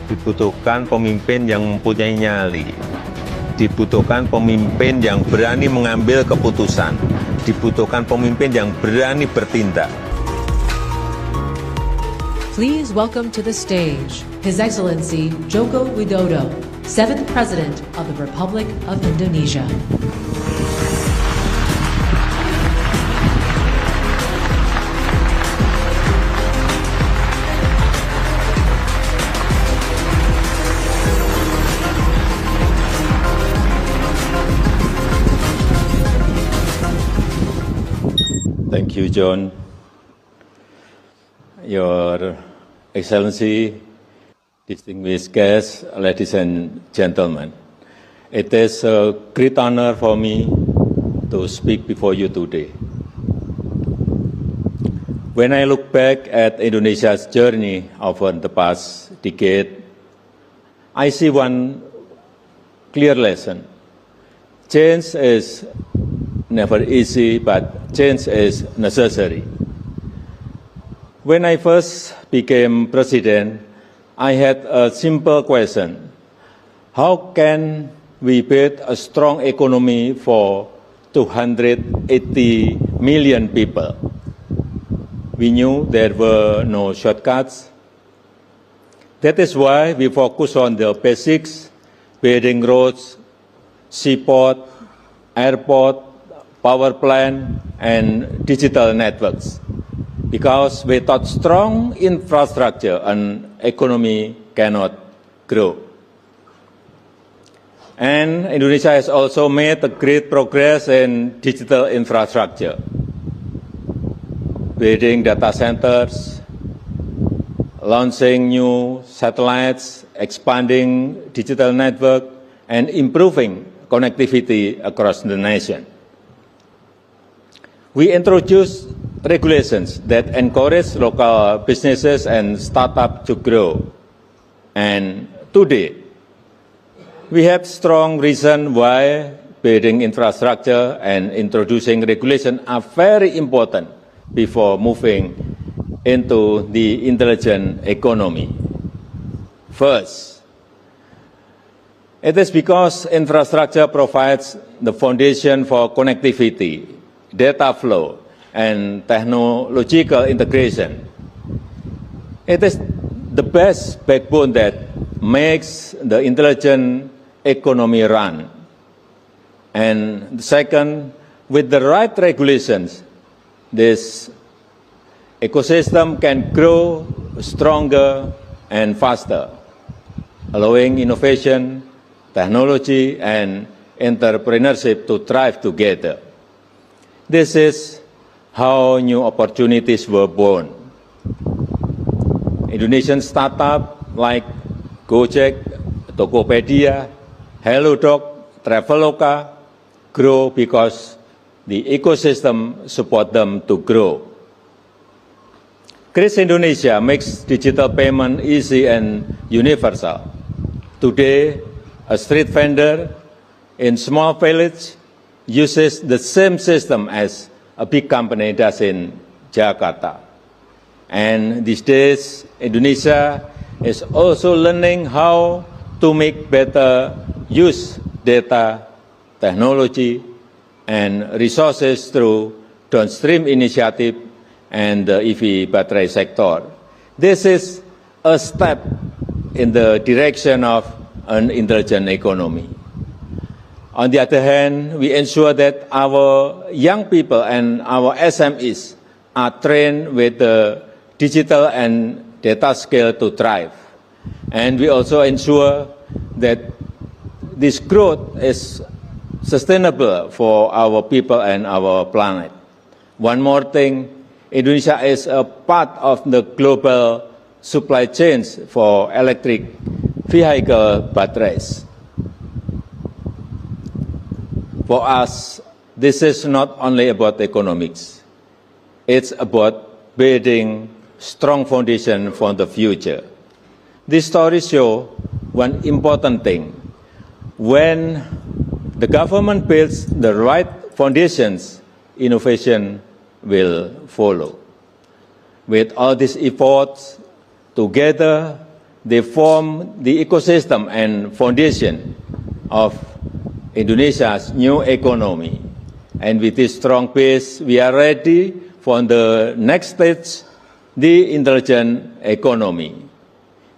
Dibutuhkan pemimpin yang mempunyai nyali. Dibutuhkan pemimpin yang berani mengambil keputusan. Dibutuhkan pemimpin yang berani bertindak. Please welcome to the stage His Excellency Joko Widodo, 7th President of the Republic of Indonesia. Thank you, John. Your Excellency, distinguished guests, ladies and gentlemen, it is a great honor for me to speak before you today. When I look back at Indonesia's journey over the past decade, I see one clear lesson. Change is never easy, but change is necessary. When I first became president, I had a simple question. How can we build a strong economy for 280 million people? We knew there were no shortcuts. That is why we focus on the basics, building roads, seaport, airport, power plant, and digital networks. Because without strong infrastructure, an economy cannot grow. And Indonesia has also made a great progress in digital infrastructure, building data centers, launching new satellites, expanding digital network, and improving connectivity across the nation. We introduced regulations that encourage local businesses and startups to grow. And today, we have strong reason why building infrastructure and introducing regulation are very important before moving into the intelligent economy. First, it is because infrastructure provides the foundation for connectivity, data flow, and technological integration. It is the best backbone that makes the intelligent economy run. And second, with the right regulations, this ecosystem can grow stronger and faster, allowing innovation, technology, and entrepreneurship to thrive together. This is how new opportunities were born. Indonesian startups like Gojek, Tokopedia, HelloDoc, Traveloka grow because the ecosystem supports them to grow. Kris Indonesia makes digital payment easy and universal. Today, a street vendor in small village uses the same system as a big company does in Jakarta. And these days, Indonesia is also learning how to make better use data, technology, and resources through downstream initiative and the EV battery sector. This is a step in the direction of an intelligent economy. On the other hand, we ensure that our young people and our SMEs are trained with the digital and data skill to thrive. And we also ensure that this growth is sustainable for our people and our planet. One more thing, Indonesia is a part of the global supply chains for electric vehicle batteries. For us, this is not only about economics. It's about building strong foundation for the future. These stories show one important thing. When the government builds the right foundations, innovation will follow. With all these efforts, together They form the ecosystem and foundation of Indonesia's new economy. And with this strong base, we are ready for the next stage, the intelligent economy.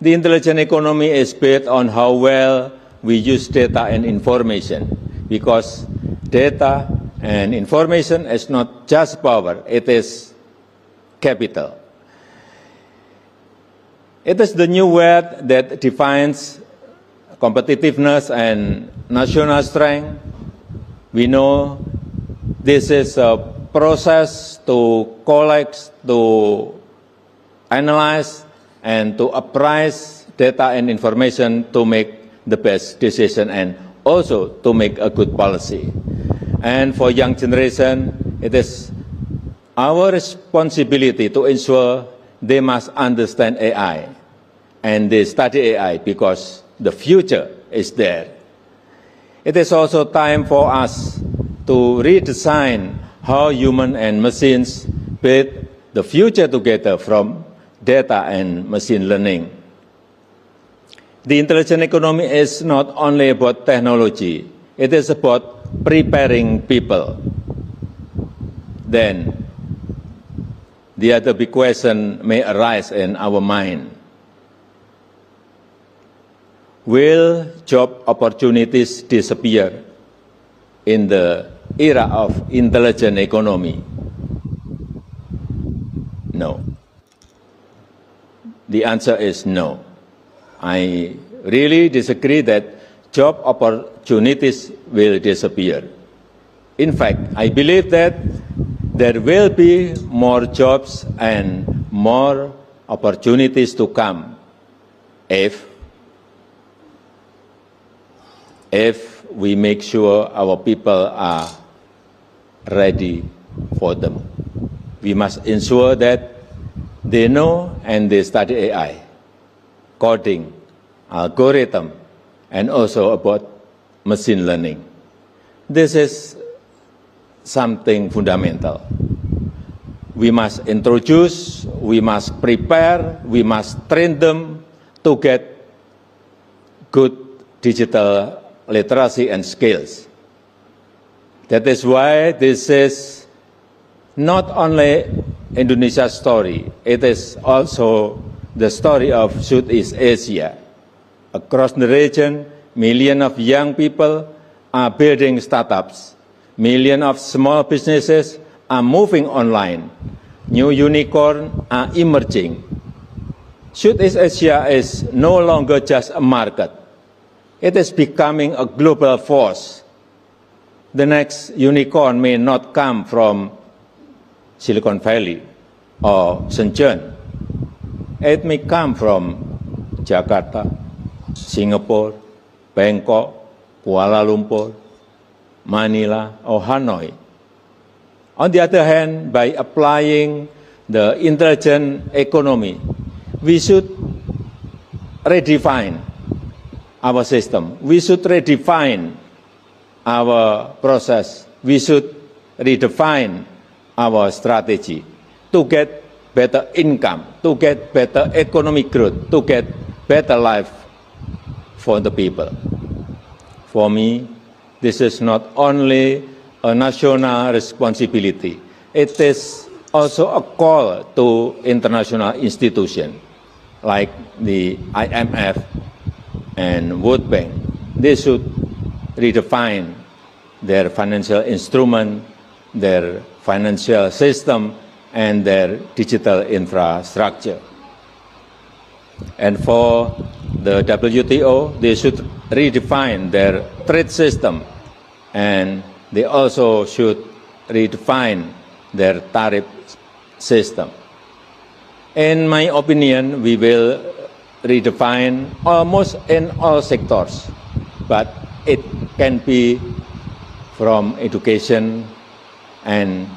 The intelligent economy is based on how well we use data and information, because data and information is not just power, it is capital. It is the new word that defines competitiveness and national strength. We know this is a process to collect, to analyze, and to apprise data and information to make the best decision and also to make a good policy. And for young generation, it is our responsibility to ensure they must understand AI and they study AI because the future is there. It is also time for us to redesign how human and machines build the future together from data and machine learning. The intelligent economy is not only about technology, it is about preparing people. Then, the other big question may arise in our mind. Will job opportunities disappear in the era of intelligent economy? No. The answer is no. I really disagree that job opportunities will disappear. In fact, I believe that there will be more jobs and more opportunities to come if we make sure our people are ready for them. We must ensure that they know and they study AI, coding, algorithm, and also about machine learning. This is something fundamental. We must introduce, we must prepare, we must train them to get good digital literacy and skills. That is why this is not only Indonesia's story, it is also the story of Southeast Asia. Across the region, millions of young people are building startups. Millions of small businesses are moving online. New unicorns are emerging. Southeast Asia is no longer just a market. It is becoming a global force. The next unicorn may not come from Silicon Valley or Shenzhen. It may come from Jakarta, Singapore, Bangkok, Kuala Lumpur, Manila, or Hanoi. On the other hand, by applying the intelligent economy, we should redefine our system. We should redefine our process. We should redefine our strategy to get better income, to get better economic growth, to get better life for the people. For me, this is not only a national responsibility, it is also a call to international institutions like the IMF and World Bank. They should redefine their financial instrument, their financial system, and their digital infrastructure. And for the WTO, they should redefine their trade system, and they also should redefine their tariff system. In my opinion, we will redefine almost in all sectors, but it can be from education and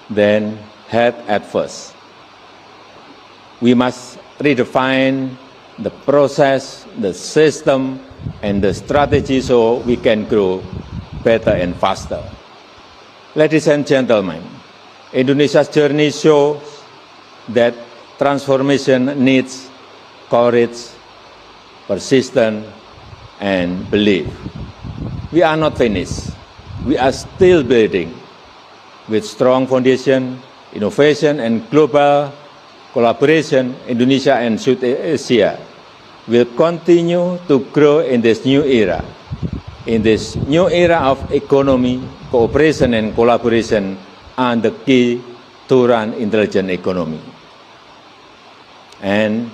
then health at first. We must redefine the process, the system, and the strategy so we can grow better and faster. Ladies and gentlemen, Indonesia's journey shows that transformation needs courage, persistence, and belief. We are not finished. We are still building. With strong foundation, innovation, and global collaboration, Indonesia and South Asia will continue to grow in this new era. In this new era of economy, cooperation and collaboration are the key to run intelligent economy. And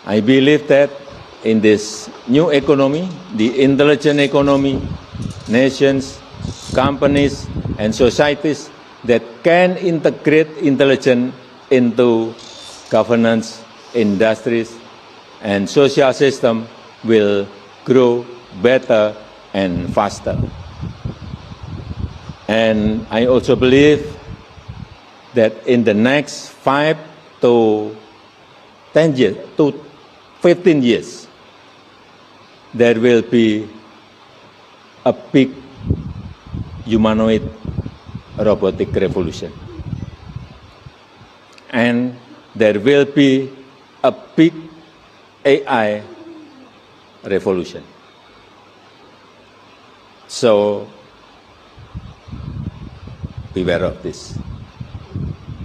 I believe that in this new economy, the intelligent economy, nations, companies, and societies that can integrate intelligence into governance, industries, and social system will grow better and faster. And I also believe that in the next 5 to 10 years, to 15 years, there will be a big humanoid robotic revolution. And there will be a big AI revolution. So, beware of this.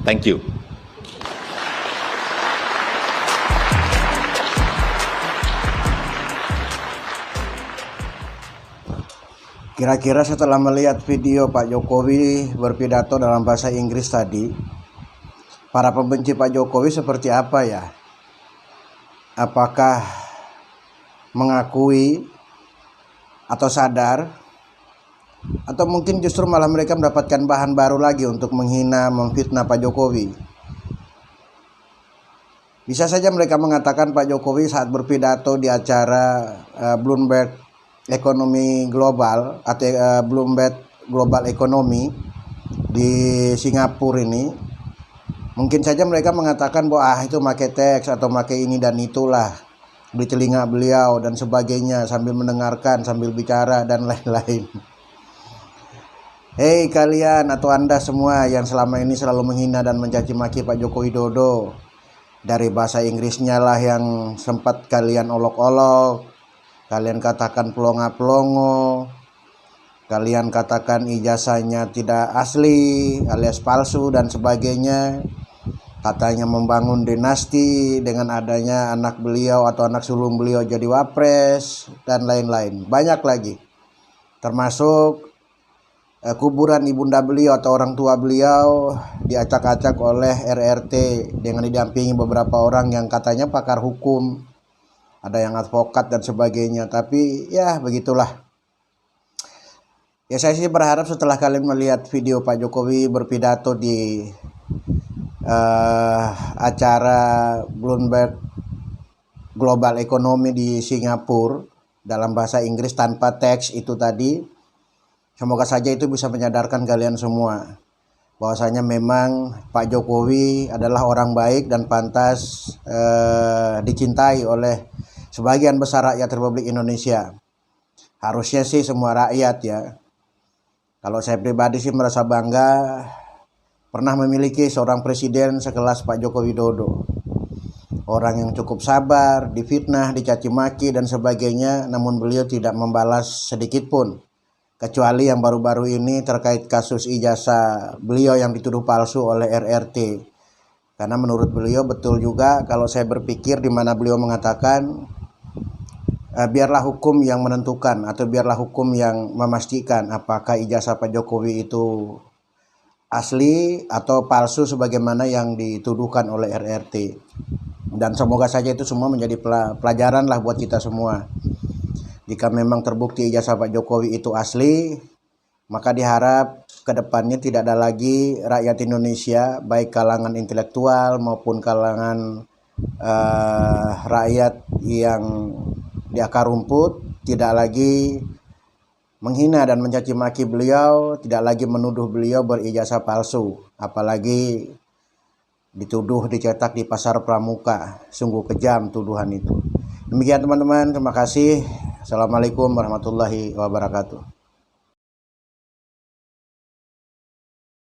Thank you. Kira-kira setelah melihat video Pak Jokowi berpidato dalam bahasa Inggris tadi, para pembenci Pak Jokowi seperti apa ya? Apakah mengakui atau sadar, atau mungkin justru malah mereka mendapatkan bahan baru lagi untuk menghina, memfitnah Pak Jokowi? Bisa saja mereka mengatakan Pak Jokowi saat berpidato di acara Bloomberg Ekonomi Global atau Bloomberg Global Ekonomi di Singapura ini, mungkin saja mereka mengatakan bahwa itu pakai teks atau pakai ini dan itulah di telinga beliau dan sebagainya, sambil mendengarkan, sambil bicara dan lain-lain. Hei kalian atau Anda semua yang selama ini selalu menghina dan mencaci maki Pak Joko Widodo, dari bahasa Inggrisnya lah yang sempat kalian olok-olok, kalian katakan pelongo-pelongo, kalian katakan ijazahnya tidak asli alias palsu dan sebagainya, katanya membangun dinasti dengan adanya anak beliau atau anak sulung beliau jadi wapres dan lain-lain. Banyak lagi, termasuk kuburan ibunda beliau atau orang tua beliau diacak-acak oleh RRT dengan didampingi beberapa orang yang katanya pakar hukum, ada yang advokat dan sebagainya. Tapi ya begitulah. Ya saya sih berharap setelah kalian melihat video Pak Jokowi berpidato di acara Bloomberg Global Economy di Singapura dalam bahasa Inggris tanpa teks itu tadi, semoga saja itu bisa menyadarkan kalian semua bahwasanya memang Pak Jokowi adalah orang baik dan pantas dicintai oleh sebagian besar rakyat Republik Indonesia. Harusnya sih semua rakyat ya. Kalau saya pribadi sih merasa bangga pernah memiliki seorang presiden sekelas Pak Joko Widodo. Orang yang cukup sabar, difitnah, dicaci maki dan sebagainya, namun beliau tidak membalas sedikit pun. Kecuali yang baru-baru ini terkait kasus ijazah beliau yang dituduh palsu oleh RRT. Karena menurut beliau betul juga kalau saya berpikir di mana beliau mengatakan biarlah hukum yang menentukan atau biarlah hukum yang memastikan apakah ijazah Pak Jokowi itu asli atau palsu sebagaimana yang dituduhkan oleh RRT. Dan semoga saja itu semua menjadi pelajaran lah buat kita semua. Jika memang terbukti ijazah Pak Jokowi itu asli, maka diharap ke depannya tidak ada lagi rakyat Indonesia, baik kalangan intelektual maupun kalangan rakyat yang di akar rumput, tidak lagi menghina dan mencaci maki beliau, tidak lagi menuduh beliau berijazah palsu, apalagi dituduh dicetak di pasar pramuka. Sungguh kejam tuduhan itu. Demikian teman-teman, terima kasih. Assalamualaikum warahmatullahi wabarakatuh.